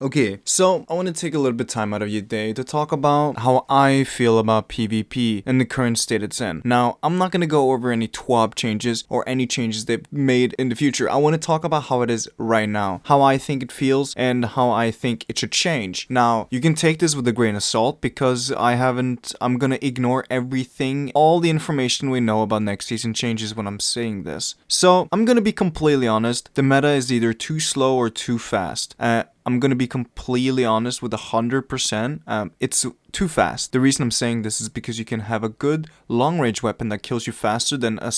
Okay, so I want to take a little bit time out of your day to talk about how I feel about PvP and the current state it's in. Now, I'm not going to go over any TWAB changes or any changes they've made in the future. I want to talk about how it is right now, how I think it feels, and how I think it should change. Now, you can take this with a grain of salt because I'm going to ignore everything, all the information we know about next season changes when I'm saying this. So, I'm going to be completely honest, the meta is either too slow or too fast. I'm going to be completely honest with 100%. It's too fast. The reason I'm saying this is because you can have a good long-range weapon that kills you faster than a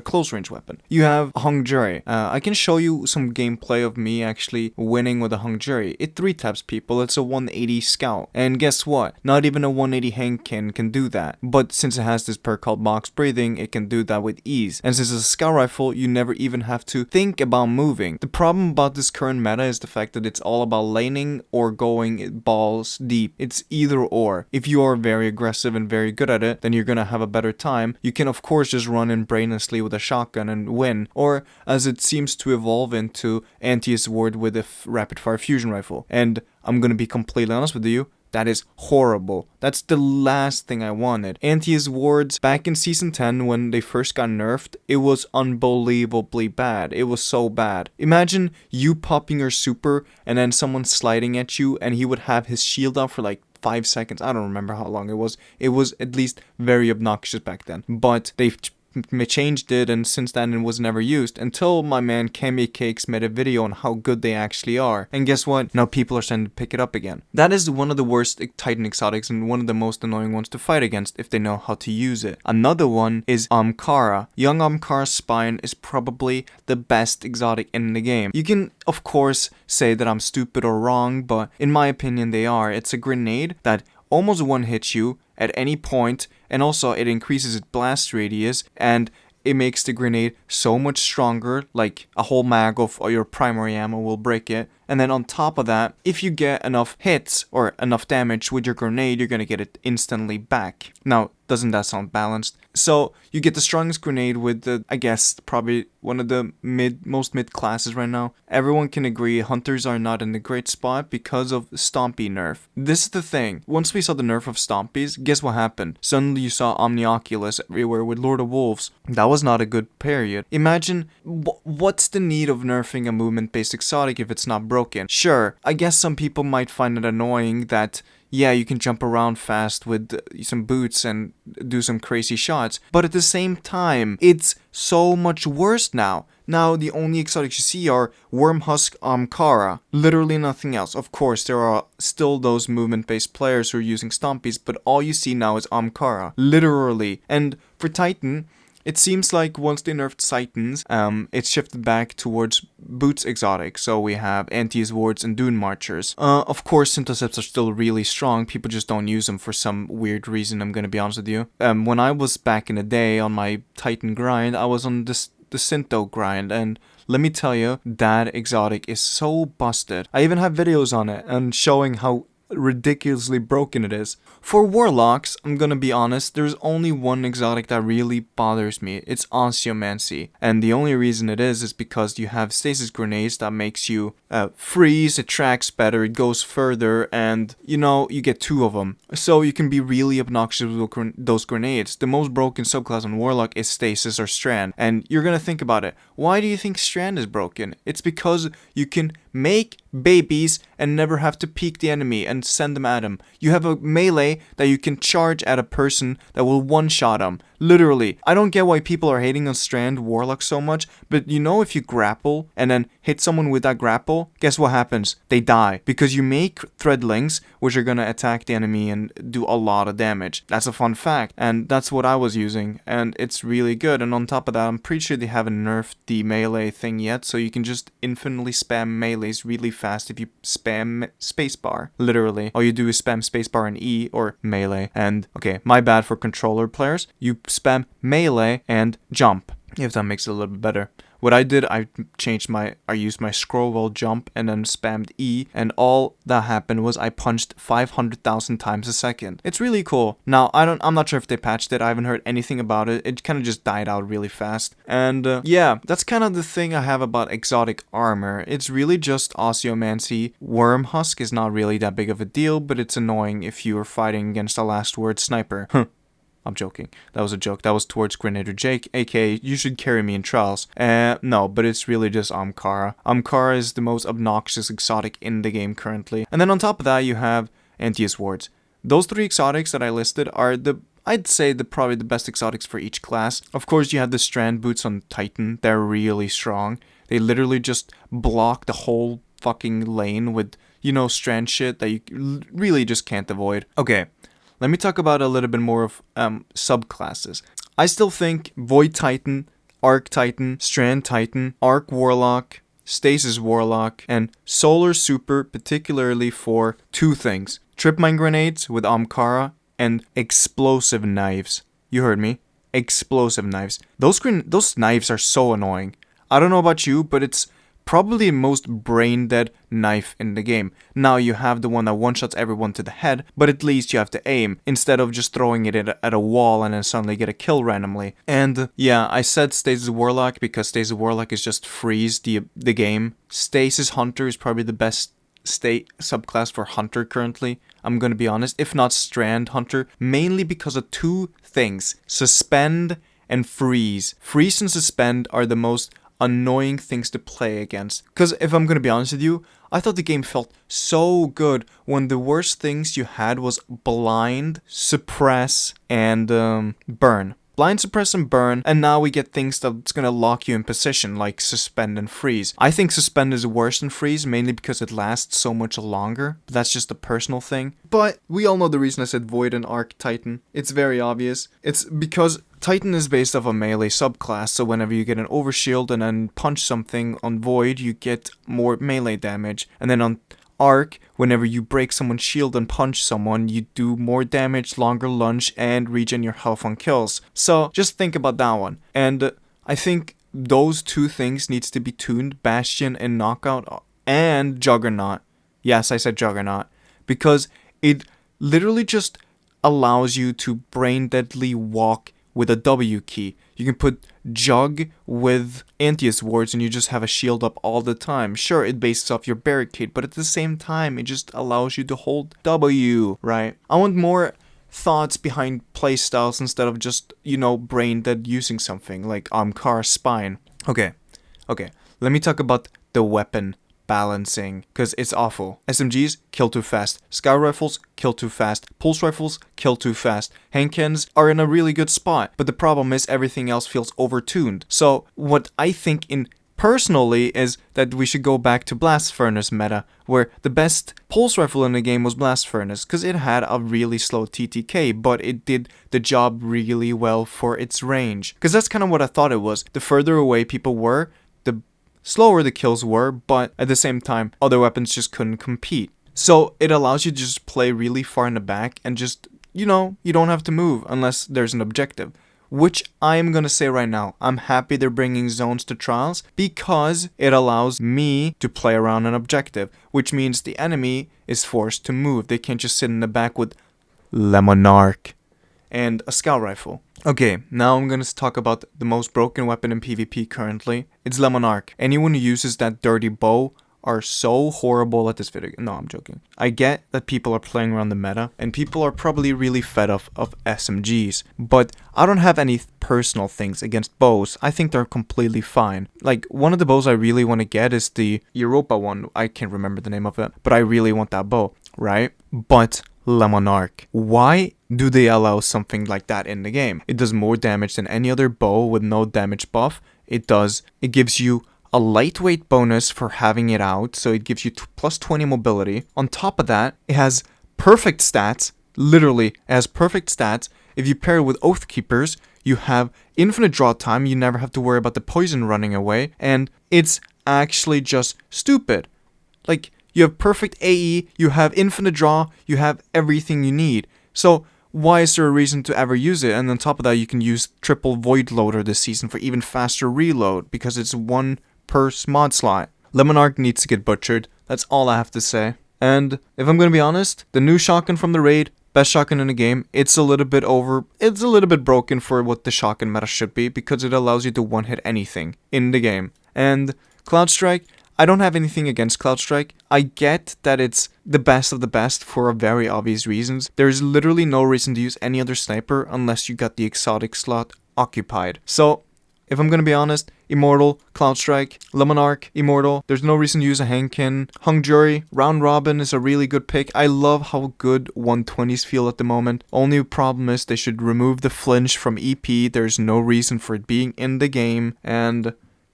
close-range weapon. You have Hung Jury. I can show you some gameplay of me actually winning with a Hung Jury. It 3-taps people. It's a 180 scout. And guess what? Not even a 180 Henkin can do that. But since it has this perk called Box Breathing, it can do that with ease. And since it's a scout rifle, you never even have to think about moving. The problem about this current meta is the fact that it's all about laning or going balls deep. It's either or. If you are very aggressive and very good at it, then you're gonna have a better time. You can of course just run in brainlessly with a shotgun and win, or as it seems to evolve into Antius Ward with a rapid fire fusion rifle. And I'm gonna be completely honest with you, that is horrible. That's the last thing I wanted. Antius wards, back in Season 10 when they first got nerfed, it was unbelievably bad. It was so bad. Imagine you popping your super and then someone sliding at you and he would have his shield up for like 5 seconds. I don't remember how long it was. It was at least very obnoxious back then. But they've changed it, and since then it was never used until my man Kami Cakes made a video on how good they actually are. And guess what? Now people are starting to pick it up again. That is one of the worst Titan exotics and one of the most annoying ones to fight against if they know how to use it. Another one is Amkara. Young Amkara's spine is probably the best exotic in the game. You can of course say that I'm stupid or wrong, but in my opinion they are. It's a grenade that almost one hits you at any point, and also it increases its blast radius, and it makes the grenade so much stronger, like a whole mag of your primary ammo will break it. And then on top of that, if you get enough hits or enough damage with your grenade, you're gonna get it instantly back. Now, doesn't that sound balanced? So you get the strongest grenade with the, I guess, probably one of the most mid classes right now. Everyone can agree hunters are not in a great spot because of Stompy nerf. This is the thing. Once we saw the nerf of Stompies, guess what happened? Suddenly you saw Omnioculus everywhere with Lord of Wolves. That was not a good period. Imagine, what's the need of nerfing a movement-based exotic if it's not broken? Sure, I guess some people might find it annoying that yeah, you can jump around fast with some boots and do some crazy shots, but at the same time, it's so much worse now. Now, the only exotics you see are Wormhusk Amkara. Literally nothing else. Of course, there are still those movement-based players who are using Stompies, but all you see now is Amkara. Literally. And for Titan, it seems like once they nerfed Titans, it's shifted back towards Boots exotic, so we have Antius Wards and Dune Marchers. Of course, Synthoceps are still really strong, people just don't use them for some weird reason, I'm gonna be honest with you. When I was back in the day on my Titan grind, I was on the Syntho grind, and let me tell you, that exotic is so busted. I even have videos on it, and showing how ridiculously broken it is. For Warlocks, I'm gonna be honest, there's only one exotic that really bothers me. It's Osteomancy. And the only reason it is because you have stasis grenades that makes you freeze, it tracks better, it goes further, and you know, you get 2 of them. So you can be really obnoxious with those grenades. The most broken subclass on Warlock is Stasis or Strand. And you're gonna think about it. Why do you think Strand is broken? It's because you can make babies and never have to peek the enemy and send them at him. You have a melee that you can charge at a person that will one-shot him. Literally. I don't get why people are hating on Strand Warlock so much, but you know, if you grapple and then hit someone with that grapple, guess what happens? They die. Because you make threadlings, which are gonna attack the enemy and do a lot of damage. That's a fun fact. And that's what I was using. And it's really good. And on top of that, I'm pretty sure they haven't nerfed the melee thing yet, so you can just infinitely spam melees really fast if you spam spacebar. Literally. All you do is spam spacebar and E or melee. And okay, my bad for controller players. You spam melee and jump, if that makes it a little bit better. What I did, I used my scroll while jump and then spammed E, and all that happened was I punched 500,000 times a second. It's really cool. Now, I'm not sure if they patched it. I haven't heard anything about it. It kind of just died out really fast. And yeah, that's kind of the thing I have about exotic armor. It's really just Osteomancy. Worm Husk is not really that big of a deal, but it's annoying if you are fighting against a last word sniper. I'm joking. That was a joke. That was towards Grenader Jake, aka you should carry me in trials. No, but it's really just Amkara. Amkara is the most obnoxious exotic in the game currently. And then on top of that, you have Antius Wards. Those 3 exotics that I listed are I'd say probably the best exotics for each class. Of course, you have the Strand Boots on Titan. They're really strong. They literally just block the whole fucking lane with, strand shit that you really just can't avoid. Okay. Let me talk about a little bit more of subclasses. I still think Void Titan, Arc Titan, Strand Titan, Arc Warlock, Stasis Warlock, and Solar Super, particularly for 2 things. Trip Mine Grenades with Amkara and Explosive Knives. You heard me. Explosive Knives. Those knives are so annoying. I don't know about you, but it's probably the most brain-dead knife in the game. Now you have the one that one-shots everyone to the head, but at least you have to aim, instead of just throwing it at a wall and then suddenly get a kill randomly. And yeah, I said Stasis Warlock because Stasis Warlock is just freeze the game. Stasis Hunter is probably the best subclass for Hunter currently, I'm gonna be honest, if not Strand Hunter, mainly because of 2 things: Suspend and Freeze. Freeze and Suspend are the most annoying things to play against. Because if I'm gonna be honest with you, I thought the game felt so good when the worst things you had was Blind, Suppress, and Burn. Blind, Suppress, and Burn, and now we get things that's gonna lock you in position, like Suspend and Freeze. I think Suspend is worse than Freeze, mainly because it lasts so much longer, but that's just a personal thing. But we all know the reason I said Void and Arc Titan. It's very obvious. It's because Titan is based off a melee subclass, so whenever you get an overshield and then punch something on Void, you get more melee damage. And then on Arc, whenever you break someone's shield and punch someone, you do more damage, longer lunge, and regen your health on kills. So just think about that one. And I think those 2 things needs to be tuned: Bastion and Knockout, and Juggernaut. Yes, I said Juggernaut. Because it literally just allows you to brain deadly walk with a W key. You can put Jug with Antius Wards and you just have a shield up all the time. Sure, it bases off your barricade, but at the same time, it just allows you to hold W, right? I want more thoughts behind playstyles instead of just, brain dead using something like Amkar Spine. Okay, let me talk about the weapon balancing, because it's awful. SMGs, kill too fast. Scout rifles, kill too fast. Pulse rifles, kill too fast. Handcannons are in a really good spot, but the problem is everything else feels overtuned. So what I think personally is that we should go back to Blast Furnace meta, where the best pulse rifle in the game was Blast Furnace, because it had a really slow TTK, but it did the job really well for its range. Because that's kind of what I thought it was. The further away people were, the slower the kills were, but at the same time, other weapons just couldn't compete. So it allows you to just play really far in the back and just, you don't have to move unless there's an objective. Which I am going to say right now, I'm happy they're bringing zones to trials because it allows me to play around an objective, which means the enemy is forced to move. They can't just sit in the back with Lemonarch and a scout rifle. Okay, now I'm gonna talk about the most broken weapon in PvP currently. It's Lemonarch. Anyone who uses that dirty bow are so horrible at this video. No, I'm joking. I get that people are playing around the meta, and people are probably really fed off of SMGs, but I don't have any personal things against bows. I think they're completely fine. Like, one of the bows I really want to get is the Europa one. I can't remember the name of it, but I really want that bow, right? But Lemonarch, why do they allow something like that in the game? It does more damage than any other bow with no damage buff. It gives you a lightweight bonus for having it out, so it gives you plus 20 mobility. On top of that, it has perfect stats. Literally, it has perfect stats. If you pair it with Oathkeepers, you have infinite draw time. You never have to worry about the poison running away, and it's actually just stupid. Like, you have perfect AE, you have infinite draw, you have everything you need. So why is there a reason to ever use it? And on top of that, you can use triple void loader this season for even faster reload because it's 1 per mod slot. Lemon Arc needs to get butchered. That's all I have to say. And if I'm going to be honest, the new shotgun from the raid, best shotgun in the game, it's a little bit broken for what the shotgun meta should be because it allows you to one-hit anything in the game. And Cloud Strike, I don't have anything against Cloud Strike. I get that it's the best of the best for very obvious reasons. There's literally no reason to use any other sniper unless you got the exotic slot occupied. So, if I'm gonna be honest, Immortal, Cloud Strike, Lemon Arc, Immortal, there's no reason to use a Hankin. Hung Jury, Round Robin is a really good pick. I love how good 120s feel at the moment. Only problem is they should remove the flinch from EP. There's no reason for it being in the game. And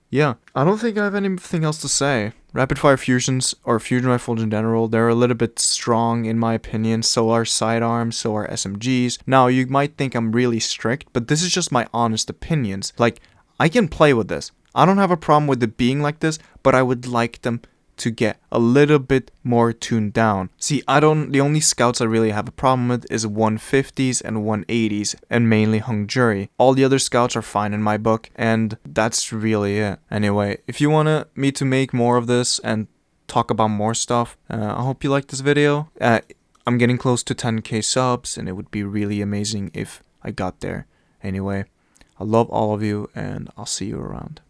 yeah, I don't think I have anything else to say. Rapid fire fusions, or fusion rifles in general, they're a little bit strong in my opinion. So are sidearms, so are SMGs. Now, you might think I'm really strict, but this is just my honest opinions. Like, I can play with this. I don't have a problem with it being like this, but I would like them to get a little bit more tuned down. See, the only scouts I really have a problem with is 150s and 180s, and mainly Hung Jury. All the other scouts are fine in my book, and that's really it. Anyway, if you want me to make more of this and talk about more stuff, I hope you like this video. I'm getting close to 10k subs, and it would be really amazing if I got there. Anyway, I love all of you, and I'll see you around.